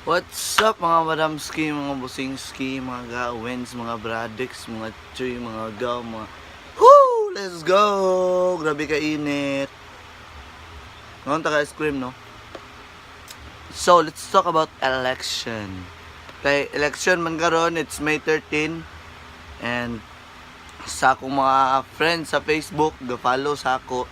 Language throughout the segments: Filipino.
What's up mga madamski, mga busingski, mga gawens, mga bradix, mga chuy, mga gaw, mga woo! Let's go! Grabe ka init. Ngayon taka-ice cream, no? So, let's talk about election. Kay election man karon, it's May 13. And sa akong mga friends sa Facebook, ga-follow sa ako.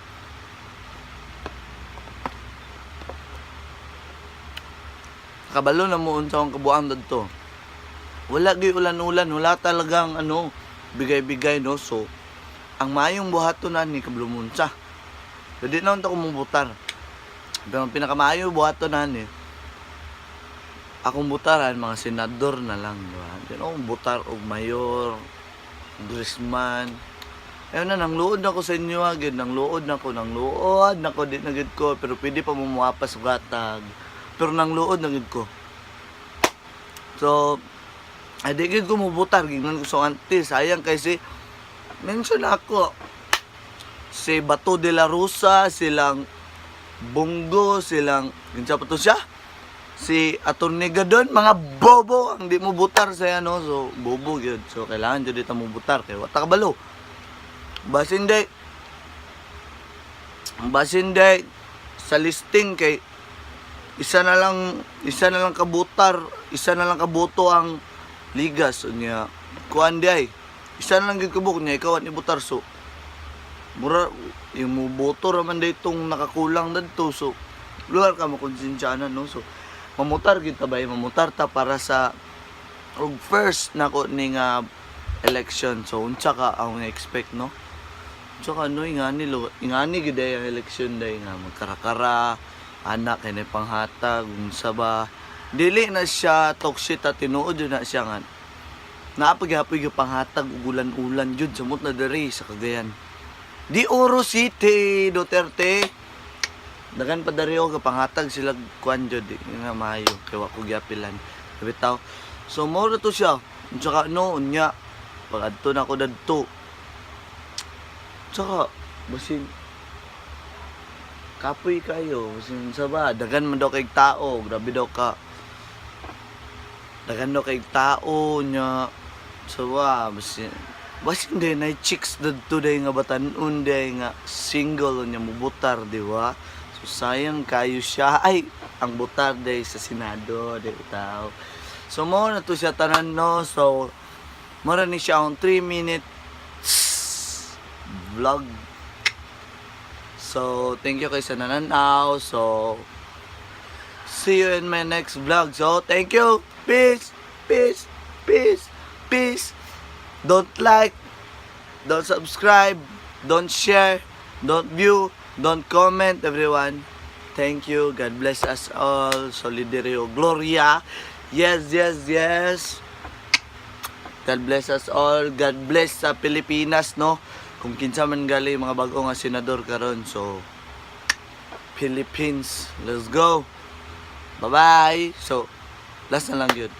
Kabalo na mo unsa ang kabuang dadto. Wala gyud ulan-ulan, wala talagang bigay-bigay, no. So ang maayong buhaton na ni kablumunsa. Dili na unta ko mubutar. Pero ang pinakamaayong buhaton na ni akong butaran mga senador na lang, di ba? Di na akong butar og mayor, congressman. Ayun na, nangluod na ko sa inyo agad, nangluod na ko, di na gid ko, pero pwede pa mo muapas og gatag. Pero nangluod na gid ko. So, di gid ko mubutar, gingnan ko sa auntie, sayang kasi mention ako si Bato de la Rosa, silang Bongo, silang kinsa pa to siya? Si Atty. Gadon, mga bobo ang di mo butar sa no. So bobo gyud. So kailangan jud dito mo butar kay wa ta kabalo. Basin day sa listing kay isa na lang kabutar, isa na lang kaboto ang ligas unya. Kuan day. Isa na lang gid kabuk niya ikaw ni butar so. Mura yung mo boto raman day tong nakakulang dadto so lugar ka mo konsensyanan no. So mamutar gid ta bay, mamutar ta para sa og first nako ning election. So unsa ka ang expect no? Unsa ka ingani gid ang election day nga magkarakara anak kay panghatag unsa ba dili na siya toxic ta tinuod na siya nga naapag-hapig yung panghatag ug ulan-ulan jud samot na diri sa Cagayan di Oro City Duterte dagan pa dari og panghatag sila kuan jud nga maayo kay wa ko giapilan bitaw. So mo na to siya unsa ka unya pagadto na ko dadto saka basin kapoy kayo basin sa ba dagan man daw kay tao grabe daw ka dagan daw kay tao nya so basin day na chicks dadto day nga batan-on day nga single nya mubutar di ba. Sayang kayo siya ay ang butar day sa Senado day tao. So mo na to siya tanan no. So mara ni siya ang 3 minutes vlog. So thank you kay sa nananaw. So see you in my next vlog. So thank you. Peace. Peace. Peace. Peace. Don't like, don't subscribe, don't share, don't view, don't comment, everyone. Thank you. God bless us all. Solidario Gloria. Yes, yes, yes. God bless us all. God bless sa Pilipinas, no? Kung kinsa man gali mga bago nga senador karon. So, Philippines. Let's go. Bye-bye. So, last na lang yun.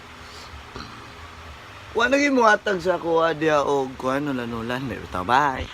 Wa naging muhatag sa kuha dia og kuan nulan-nulan. Bye.